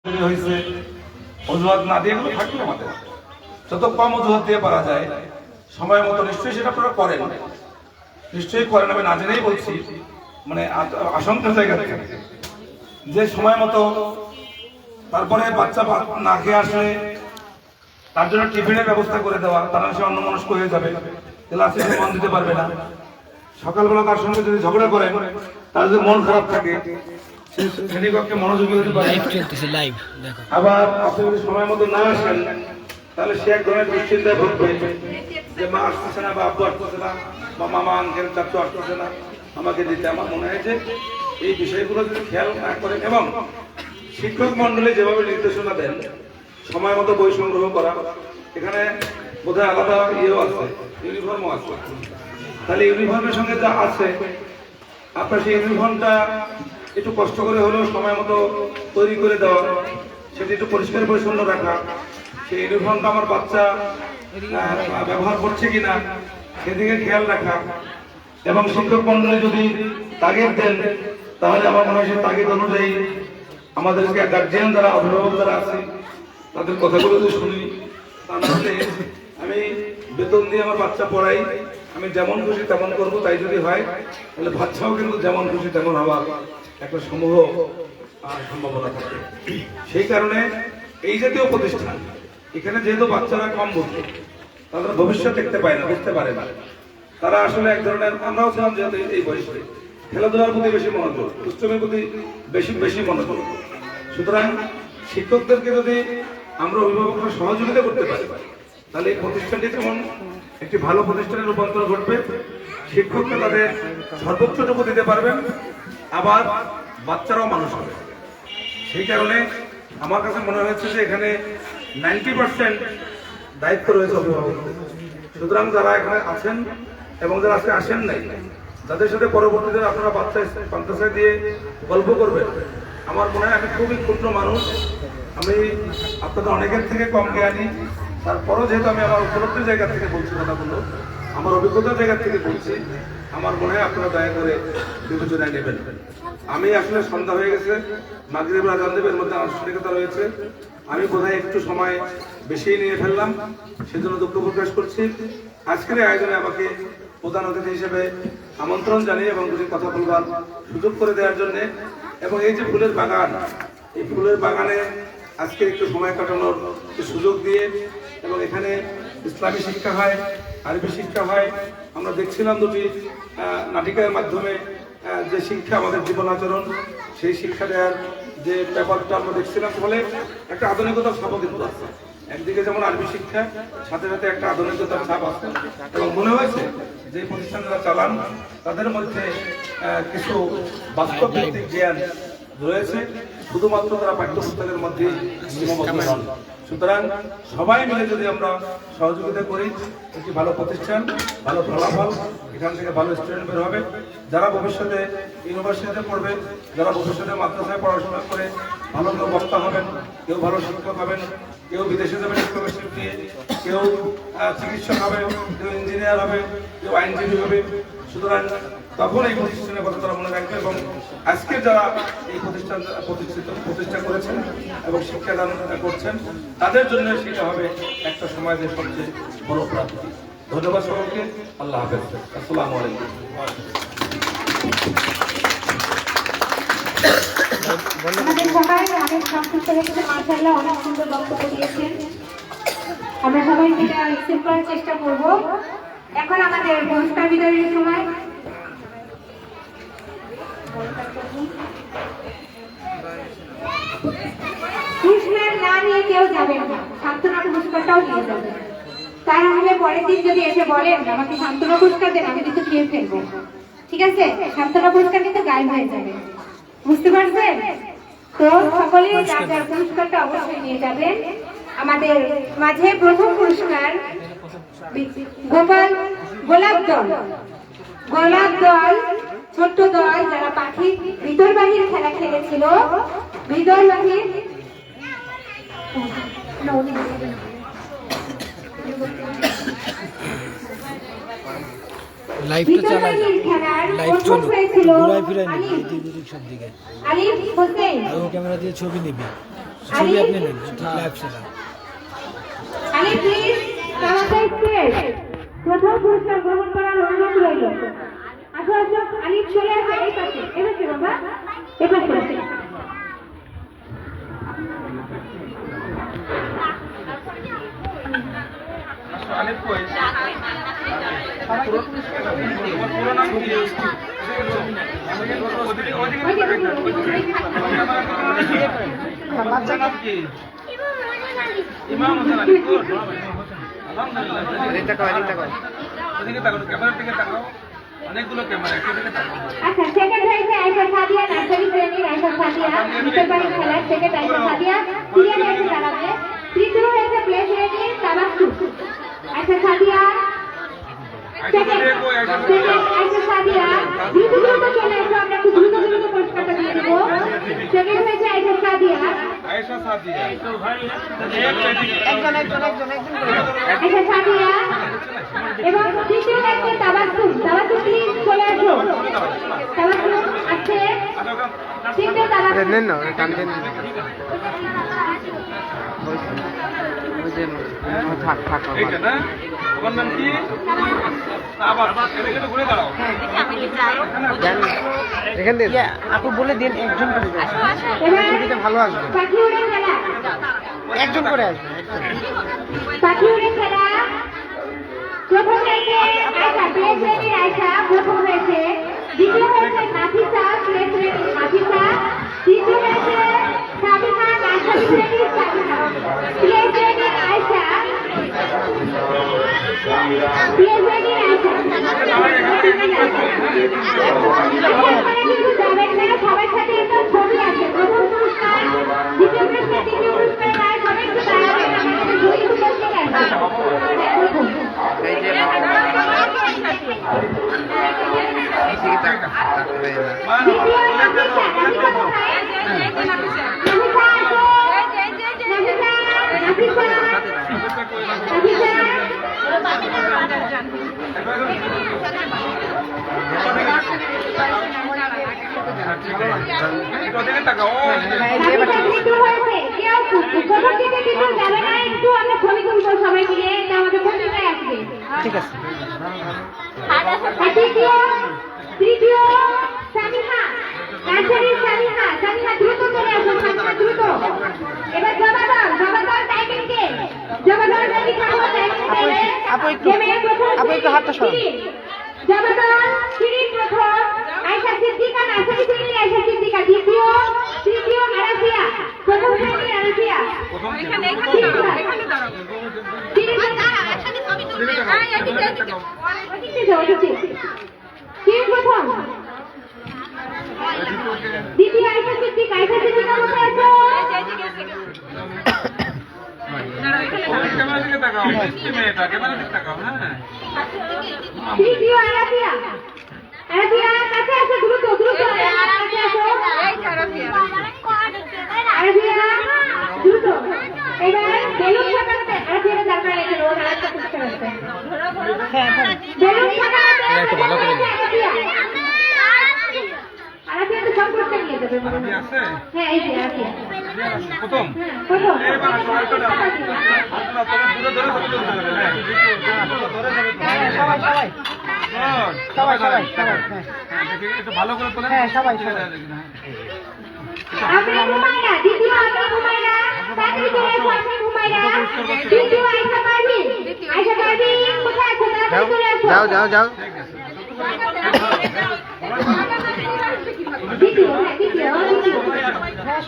হয়েছে অজুহাত না দিয়ে এগুলো থাকবে আমাদের, যত কম অজুহাত দিয়ে পারা যায় সময় মতো নিশ্চয়ই সেটা আপনারা করেন, নিশ্চয়ই করেন। আমি না জেনেই বলছি, মানে আশঙ্কার জায়গা থেকে যে সময় মতো তারপরে বাচ্চা না খেয়ে আসলে তার জন্য টিফিনের ব্যবস্থা করে দেওয়া, তারা সে অন্যমনস্ক হয়ে যাবে, ক্লাসে সে মন দিতে পারবে না। সকালবেলা তার সঙ্গে যদি ঝগড়া করে, তার যদি মন খারাপ থাকে, শ্রেণীকক্ষে মনোযোগী হতে পারে। আবার আপনি যদি সময় মতো না আসেন, তাহলে সে এক ধরনের দুশ্চিন্তায় ভুগবে যে মা আসতেছে না, বা আব্বু আসতেছে না, বা মামা আঙ্কেল চাচু আসতেছে না আমাকে দিতে। আমার মনে হয় যে এই বিষয়গুলো যদি খেয়াল না করেন, এবং শিক্ষক মন্ডলী যেভাবে নির্দেশনা দেন সময় মতো বই সংগ্রহ করা, এখানে বোধহয় আলাদা ইয়েও আছে, ইউনিফর্মও আছে, তাহলে ইউনিফর্মের সঙ্গে যা আছে আপনার সেই ইউনিফর্মটা একটু কষ্ট করে হলেও সময় মতো তৈরি করে দেওয়া, সেটা একটু পরিষ্কার পরিচ্ছন্ন রাখা, সেই ইউনিফর্মটা আমার বাচ্চা ব্যবহার করছে কিনা সেদিকে খেয়াল রাখা, এবং শিক্ষক মন্ডলী যদি তাগিদ দেন তাহলে আমার মনে হয় সেই তাগিদ অনুযায়ী আমাদেরকে গার্জিয়ান যারা, অভিভাবক যারা আছে তাদের কথাগুলো যদি শুনি, তাহলে আমি বেতন দিয়ে আমার বাচ্চা পড়াই, আমি যেমন খুশি তেমন করবো, তাই যদি হয় তাহলে বাচ্চাও কিন্তু যেমন খুশি তেমন হওয়ার একটা সম্ভাবনা থাকে। সেই কারণে এই জাতীয় প্রতিষ্ঠান এখানে যেহেতু বাচ্চারা কম বুঝবে, তারা ভবিষ্যৎ দেখতে পায় না, বুঝতে পারে না, তারা আসলে এক ধরনের, আমরাও ছিলাম যেহেতু এই বয়সে, খেলাধুলার প্রতি বেশি মনোযোগ, দুষ্টমির প্রতি বেশি মনোযোগ। সুতরাং শিক্ষকদেরকে যদি আমরা অভিভাবকরা সহযোগিতা করতে পারি, তাহলে এই প্রতিষ্ঠানটি যেমন একটি ভালো প্রতিষ্ঠানের রূপান্তর ঘটবে, শিক্ষকরা তাদের সর্বোচ্চটুকু দিতে পারবেন, আবার বাচ্চারাও মানুষ হবে। সেই কারণে আমার কাছে মনে হয়েছে যে এখানে 90% দায়িত্ব রয়েছে অভিভাবকদের। সুতরাং যারা এখানে আছেন এবং যারা আজকে আসেন নাই, যাদের সাথে পরবর্তীতে আপনারা বাচ্চা দিয়ে গল্প করবেন, আমার মনে হয় আমি খুবই ক্ষুদ্র মানুষ, আমি আপনাদের অনেকের থেকে কম জ্ঞানী, তারপরও যেহেতু আমি আমার উপলব্ধির জায়গা থেকে বলছি কথাগুলো, আমার অভিজ্ঞতার জায়গা থেকে বলছি, আমার মনে হয় আপনারা দয়া করে বিবেচনায় নেবেন। আমি আসলে সন্ধ্যা হয়ে গেছে, মাগরিবের আজান দেবের মধ্যে আনুষ্ঠানিকতা রয়েছে, আমি বোধহয় একটু সময় বেশি নিয়ে ফেললাম, সেজন্য দুঃখ প্রকাশ করছি। আজকের আয়োজনে আমাকে প্রধান অতিথি হিসেবে আমন্ত্রণ জানিয়ে এবং দুটি কথা বলবার সুযোগ করে দেওয়ার জন্য, এবং এই যে ফুলের বাগান, এই ফুলের বাগানে আজকে একটু সময় কাটানোর সুযোগ দিয়ে, এবং এখানে ইসলামী শিক্ষা হয়, আরবি শিক্ষা হয়, আমরা দেখছিলাম দুটি নাটিকার মাধ্যমে যে শিক্ষা আমাদের জীবন আচরণ, সেই শিক্ষা দেওয়ার যে ব্যাপারটা আমরা দেখছিলাম, ফলে একটা আধুনিকতার ছাপও কিন্তু আছে। একদিকে যেমন আরবি শিক্ষা, সাথে সাথে একটা আধুনিকতার ছাপ আছে, এবং মনে হয়েছে যে প্রতিষ্ঠান যারা চালান তাদের মধ্যে কিছু বাস্তব ভিত্তিক জ্ঞান রয়েছে, শুধুমাত্র তারা পাঠ্যপুস্তকের মধ্যে সীমাবদ্ধ নন। সুতরাং সবাই মিলে যদি আমরা সহযোগিতা করি, একটি ভালো প্রতিষ্ঠান, ভালো ফলাফল, এখান থেকে ভালো স্টুডেন্ট বের হবে, যারা ভবিষ্যতে ইউনিভার্সিটিতে পড়বে, যারা ভবিষ্যতে মাদ্রাসায় পড়াশোনা করে ভালো ভালো বক্তা হবেন, কেউ ভালো শিক্ষক হবেন, কেউ বিদেশে যাবেন স্কলারশিপ দিয়ে, কেউ চিকিৎসক হবে, কেউ ইঞ্জিনিয়ার হবে, কেউ আইনজীবী হবে। সুতরাং তখন এই প্রতিষ্ঠানের কথা তারা মনে রাখবে, এবং আজকে যারা এই প্রতিষ্ঠা করেছেন এবং শিক্ষাদান করছেন, তাদের জন্য সেটা হবে একটা সমাজের সবচেয়ে বড় প্রাপ্তি। ধন্যবাদ সকলকে, আল্লাহ হাফেজ, আসসালামু আলাইকুম। আমাদের সবাই অনেক সংক্ষিপ্ত রেখেছে, মাশাআল্লাহ অনেক সুন্দর বক্তব্য দিয়েছেন, আমরা সবাই সেটা রিসিভ করার চেষ্টা করব। এখন আমাদের পুরস্কার বিতরণের সময়। পুরস্কার না নিয়ে কেউ যাবেন না, সান্ত্বনা পুরস্কারটাও নিয়ে যাবেন। তাই হলে পরের দিন যদি এসে বলেন আমাকে সান্ত্বনা পুরস্কার দেন, আমি কিন্তু খেয়ে ফেলবো, ঠিক আছে? সান্ত্বনা পুরস্কার কিন্তু গায়েব হয়ে যাবে, বুঝতে পারছেন তো? সকলেই যার যার পুরস্কারটা অবশ্যই নিয়ে যাবেন। আমাদের মাঝে প্রথম পুরস্কার গোলাপ দল, ছোট্ট দল, যারা পাখি ভিতর বাহির খেলা খেলেছিল, ভিতর বাহির লাইভটা চালাই, লাইভ চলো, ঘুরাই ফিরাই নিবি এদিক ওদিক সব দিকে, আলিফ হোসেন ক্যামেরা দিয়ে ছবি নিবি। আলী আলী প্লিজ তাড়াতাড়ি স্টেজ প্রথম পুরস্কার গ্রহণ করার অনুরোধ রইল। আসো আসো আলী চলে আসো এই পাশে এসে বাবা এই পাশে আলিফ কই পুরো নাম কি বাচ্চা নাম কি ইমাম হোসেন আলী গুড আলহামদুলিল্লাহ এদিকে তাকাও ক্যামেরার দিকে তাকাও অনেকগুলো ক্যামেরা এদিকে তাকাও আচ্ছা সেকেন্ড হয়েছে আয়েশা সাদিয়া নার্সারি শ্রেণীর আয়েশা সাদিয়া বিকেলবাড়ি খেলার সেকেন্ড আয়েশা সাদিয়া তৃতীয় হয়েছে দাঁড়াবে তৃতীয় হয়েছে প্লে শ্রেণীর তাবাসসুম আয়েশা সাদিয়া সেকেন্ড আয়েশা সাদিয়া দ্রুত চলে এসো আমরা একটু দ্রুত পুরস্কারটা দিয়ে দেবো সেকেন্ড হয়েছে আয়েশা সাদিয়া আয়েশা সাদিয়া আয়েশা সাদিয়া এবং তৃতীয় হয়েছে তাবাসসুম প্লিজ চলে এসো তাবাসসুম আছে তৃতীয় তাবাসসুম নেন না টান দেন থাক থাক এইটা না তোমার নাম কি আবার এদিকে ঘুরে দাঁড়াও এখান থেকে আপু বলে দিন একজন করে ছবিটা ভালো আসবে পাখি উড়ে খেলা একজন করে আসবে পাখি উড়ে খেলা প্রথম হয়েছে আয়শা প্লে শ্রেণীর আয়শা প্রথম হয়েছে দ্বিতীয় হয়েছে নাফিসা প্লে শ্রেণীর নাফিসা তৃতীয় হয়েছে সাবিনা নার্সারি শ্রেণীর সাবিনা প্লে শ্রেণীর আয়শা প্লে শ্রেণীর আয়শা কিন্তু যাবেন না সবার সাথে একটা ছবি আছে প্রথম পুরস্কার দ্বিতীয় পুরস্কার তৃতীয় পুরস্কার আর সবাই একটু দাঁড়াবেন আমাদের জয়ী উপস্থিত আছে প্রথম ওদিকে তাকাও ঠিক আছে তৃতীয় সামিহা নার্সারির সামিহা দ্রুত চলে আসো সামিহা দ্রুত এবার জবাদল টাইটেলকে জবাদল আপু একটু হাতটা সরান জবাদল শিরিন প্রথম আয়েশা সিদ্দিকা নার্সারি শ্রেণীর আয়েশা সিদ্দিকা তৃতীয় আরাফিয়া প্রথম শ্রেণীর আরাফিয়া এখানে দাঁড়াও প্রথম দ্বিতীয় আয়েশা সিদ্দিকা কোথায় আছো ক্যামেরা দিকে তাকাও মিষ্টি মেয়েটা ক্যামেরা দিকে তাকাও হ্যাঁ তৃতীয় আরাফিয়া কাছে আসো দ্রুত কাছে আসো আরাফিয়া দ্রুত এবার বেলুন ফাটাতে আরাফিয়া দরকার আছে রোজ আরেকটা পুরস্কার আছে বেলুন ফাটাতে একটু ভালো করে আরাফিয়া তো সব পুরস্কার নিয়ে যাবে আরবি আছে হ্যাঁ এই যে আরাফিয়া প্রথম প্রথম এবার আসো আরেকটা দাও না তুমি দূরে ধরে ছবি তুলতে হবে হ্যাঁ সবাই একটু ভালো করে তোলেন হ্যাঁ সবাই আপনি ঘুমাইরা দ্বিতীয় আপনি ঘুমাইরা তাড়াতাড়ি চলে আসো আপনি ঘুমাইরা তৃতীয় আয়েশা পারভিন কোথায় আছো তাড়াতাড়ি চলে আসো যাও দ্বিতীয় হ্যাঁ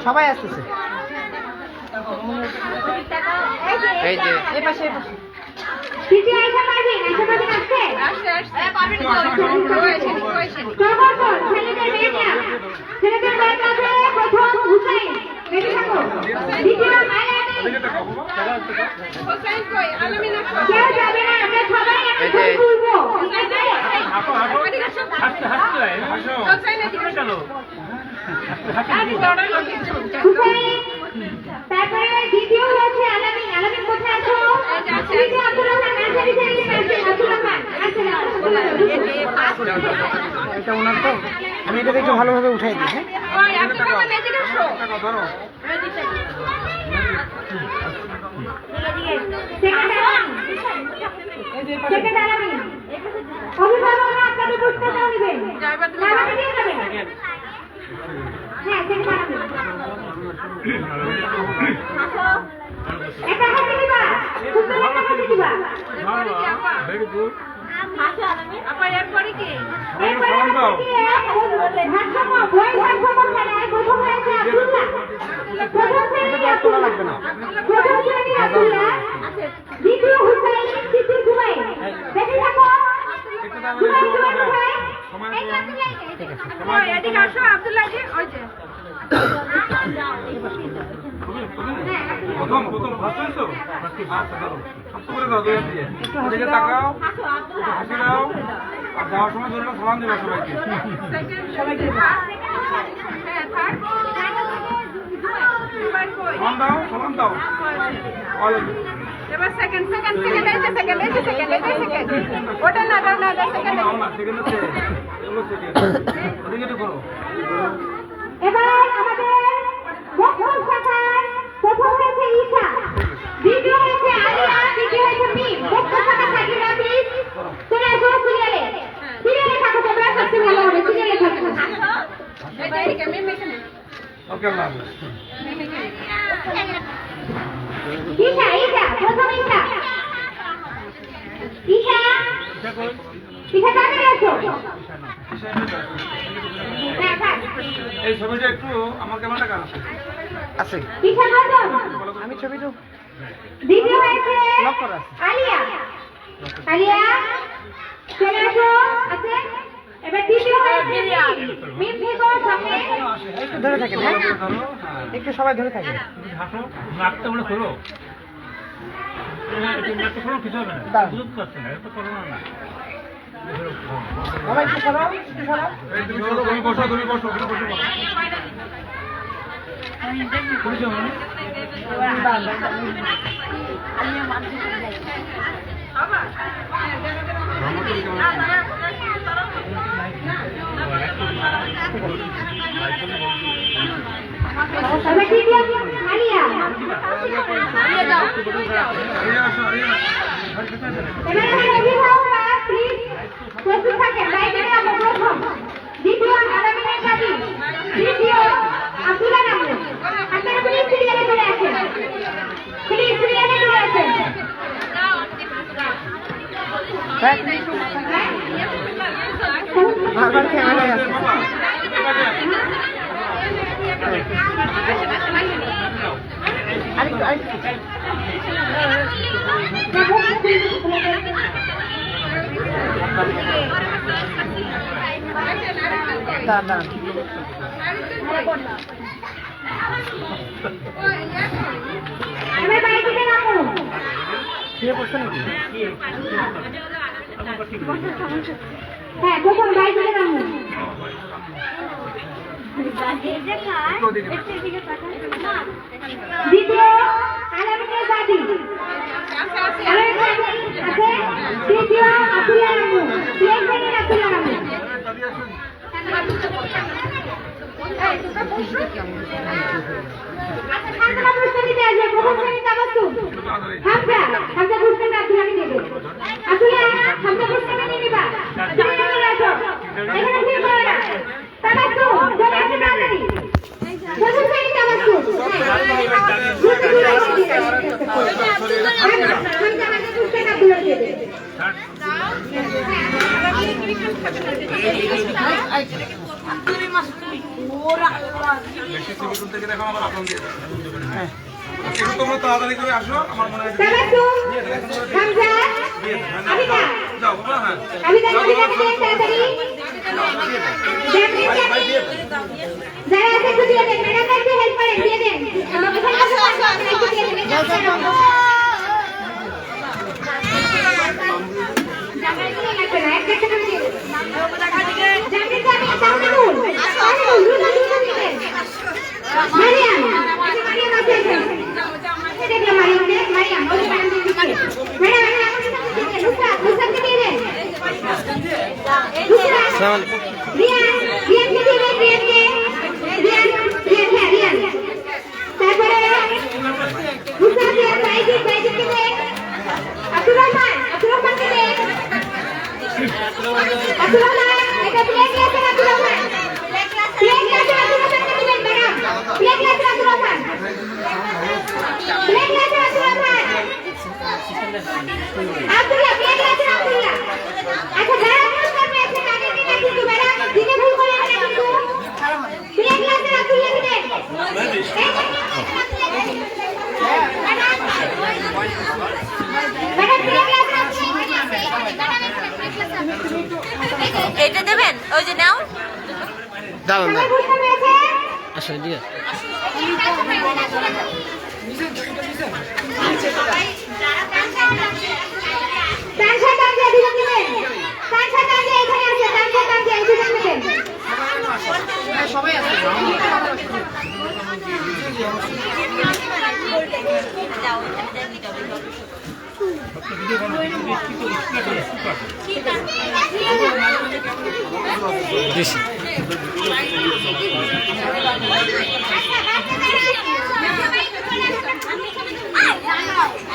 সবাই আসতেছে এই যে এই পাশে তৃতীয় আয়েশা পারভিন আসছে ছেলেদের ব্যাগ আছে প্রথম হুসাইন রেডি থাকো দ্বিতীয় কেউ যাবে না আমরা সবাই একটা ছবি তুলবো ঠিক আছে হুসাইন তারপরে দ্বিতীয় হচ্ছে আলামিন কোথায় আছো তৃতীয় আব্দুল রহমান নার্সারি থেকে আব্দুল রহমান এটা ওনার তো আমি এটাকে একটু ভালোভাবে উঠাই দিই হ্যাঁ অভিভাবকরা আপনাদের পুরস্কারটা নেবেন আমাকে দিয়ে যাবেন হ্যাঁ সেটা পাঠাবেন এটা হাতে দিবা সুন্দর একটা হাতে দিবা ভেরি গুড আপা এরপরে কি ভারসাম্য বই ভারসাম্য খেলায় প্রথম হয়েছে আব্দুল্লাহ প্রথম শ্রেণী আব্দুল্লাহ প্রথম শ্রেণী আব্দুল্লাহ দ্বিতীয় হুসাইন তৃতীয় জুবাইর দেখে থাকো জুবাইর কোথায় ওই এদিকে আসো আব্দুল্লাহ জি ওই যে প্রথম ফার্স্ট হইছো আচ্ছা ধরো সব করে দাও দুই হাত দিয়ে এদিকে তাকাও হাসি দাও আর যাওয়ার সময় ধরে সালাম দিবা সবাইকে সালাম দাও এবার সেকেন্ড ওটা না সেকেন্ড ওদিকে একটু করো এবার আমাদের মক্তব শাখায় প্রথম হয়েছে ঈশা দ্বিতীয় হয়েছে আলিয়া তৃতীয় হয়েছে মিম মক্তব শাখা থাকিবে প্লিজ চলে আসো সিরিয়ালে থাকো তোমরা সবচেয়ে ভালো হবে সিরিয়ালে থাকো ওকে আল্লাহ হাফেজ ঈশা প্রথম ঈশা তাড়াতাড়ি আসো হ্যাঁ থাক এই ছবিটা একটু আমার ক্যামেরাটা কার আছে ঈশা নজন আমি ছবি তো দ্বিতীয় হয়েছে লক করা আছে আলিয়া চলে আসো আছে এবার তৃতীয় হয়েছে মিম থেকে সামনে একটু ধরে থাকেন হ্যাঁ ধরো হ্যাঁ একটু সবাই ধরে থাকেন হাঁটো নাকটা বলে খোলো নাকটা খোলো কিছু হবে না দাঁড়ান। বুঝতে পারছেন না এটা করোনা না সবাই একটু সরাও একটু সরাও এই তুমি বসো ওখানে বসো পুলিশ মানে এবার তৃতীয় আলিয়া এবার অভিভাবকরা প্লিজ প্রস্তুত থাকেন বাইরে আমরা প্রথম দ্বিতীয় আলামিনের কাজী তৃতীয় আব্দুল্লাহ নামু আপনারা প্লিজ সিরিয়ালে চলে আসেন বারবার ক্যামেরায় আছে আরেকটু দাদা আমার বাড়ি থেকে নামো শুয়ে পড়ছেন নাকি হ্যাঁ প্রথম বাড়ি থেকে নামো দ্বিতীয় আলামিনের দাদি তৃতীয় আব্দুল্লাহ নামু আব্দুল্লাহ নামু হামজা পুরস্কার দিতে আসবে প্রথম শ্রেণী তাবাসসুম হামজা পুরস্কারটা আব্দুল্লাহকে দেবে আব্দুল্লাহ হামজা পুরস্কারটা নিয়ে নিবা তুমি চলে আসো এখানে ফিরে করো না তাবাসসুম চলে আসো তাড়াতাড়ি প্রথম শ্রেণী তাবাসসুম হামজা পুরস্কারটা আব্দুল্লাহকে দেবে বেশি ছবি তুলতে গেলে এখন আবার আপন দিয়ে দেবে একটু তোমরা তাড়াতাড়ি করে আসো আমার মনে হয় তাবাসসুম হামজা আবিদা যাও বাবা হ্যাঁ আবিদা তাড়াতাড়ি যারা আছে একটু দিয়ে দেন ম্যাডাম একটু হেল্প করেন দিয়ে দেন আমরা কোথায় বসে আছি একটু দিয়ে দেন জায়গায় দিয়ে লাগবে না একটা টাকা দিয়ে দেন জামিন জামিন তামিনুল মারিয়াম মারিয়াম আছে দেখলাম মারিয়াম ওই ম্যাডাম দিচ্ছে ম্যাডাম আমি আমাকে দিয়ে দেন নুসরাত নুসরাতকে দিয়ে দেন নুসরাত তানসা তানসা দুজন নেবেন। তানসা তানসা এখানে আছে, তানসা তানসা এই দুজন নেবেন। সবাই আছে।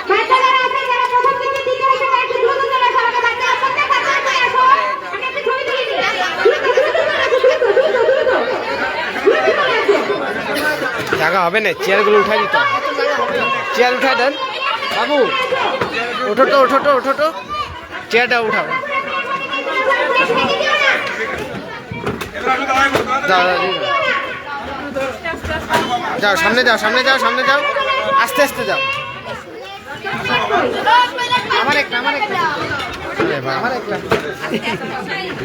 বাচ্চারা আছে যারা প্রথম থেকে দ্বিতীয় হয়েছে তারা একটু দ্রুত চলে আসো, আমাদের বাচ্চারা প্রত্যেক বাচ্চারা চলে আসো। আমি একটা ছবি তুলে নিই। দ্রুত জায়গা হবে না, চেয়ারগুলো উঠাই দিতে হবে। চেয়ার উঠাই দেন বাবু, ওঠো তো ওঠো তো ওঠো তো, চেয়ারটা উঠাও। যাও যাও সামনে যাও, সামনে যাও, সামনে যাও, আস্তে আস্তে যাও। আমার একটা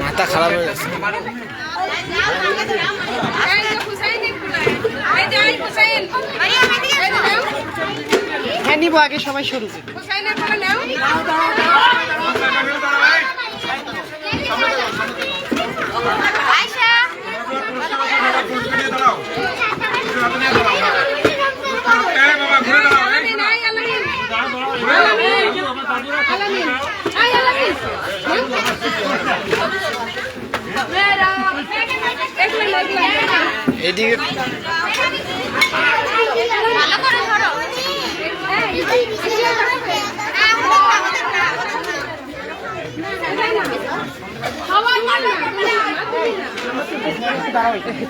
মাথা খারাপ হয়ে গেছে। হ্যাঁ নিবো, আগে সবাই শুরু করি। এদিকে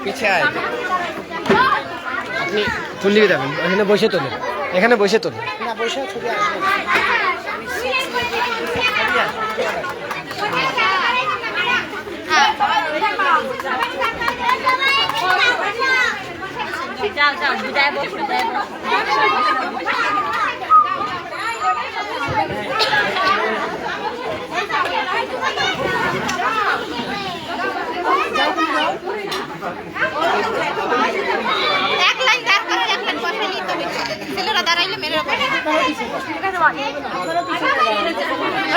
পিছে আয়, আপনি কোন দিকে যাবেন? এখানে বসে তোলেন, এখানে বসে তোলেন। না বসে ছবি আসবে। যাও যাও বিদায় বসো, বিদায় বসো। এক লাইন দাঁড় করে এক লাইন বসে নিতে হবে। ছেলেরা দাঁড়াইলে মেরে ওপরে।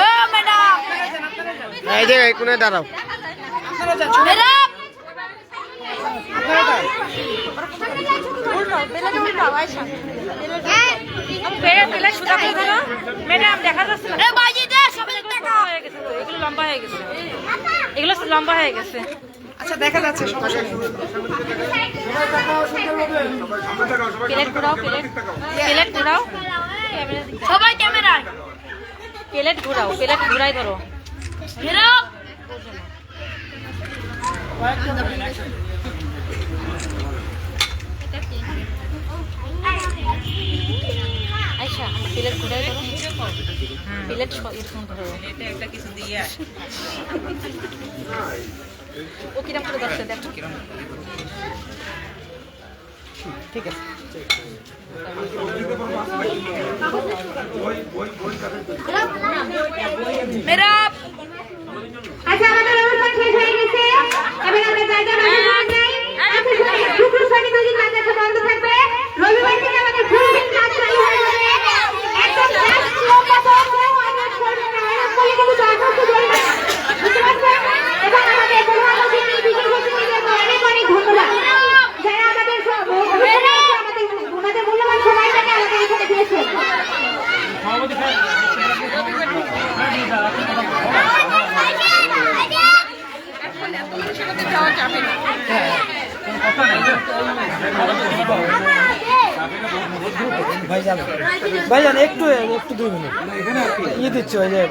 ও ম্যাডাম, এই যে এই কোণে দাঁড়াও। ম্যাডাম ম্যাডাম দেখা যাচ্ছে না, এ বাজি দে সবাই টাকা। এগুলো লম্বা হয়ে গেছে, এগুলো লম্বা হয়ে গেছে। আচ্ছা দেখা যাচ্ছে, সমস্যা নেই। প্লেট ঘোরাও, প্লেট ঘোরাও, সবাই ক্যামেরা প্লেট ঘোরাও, প্লেট ঘোরাই ধরো। বেরাও। আচ্ছা প্লেট ঘোরাই ধরো, প্লেট এরকম ধরো। ও কিরম করে ধরছে দেখো। ঠিক আছে। বেরাও। আচ্ছা আমাদের অনুষ্ঠান শেষ হয়ে গেছে, এবার আমরা জায়গা বাজি করে যাই। শুক্র শনি দুদিন বাজার বন্ধ থাকবে। রবিবার থেকে আমাদের ফুল দিন কাজ চালু হয়ে যাবে। একদম লাস্ট লম্বা বন্ধ আমাদের করবে না, এরকম বলে কিন্তু দরখাস্ত দেবেন না। বুঝতে পারছেন? এবং আমাদের প্রধানমন্ত্রী বিশেষ অতিথিদেরকে অনেক অনেক ধন্যবাদ, যারা আমাদের ওনাদের মূল্যবান সময়টাকে আমাদের এখানে দিয়েছেন। সভাপতি স্যার ভাইজান একটু একটু 2 মিনিট ইয়ে দিচ্ছি, ওই যে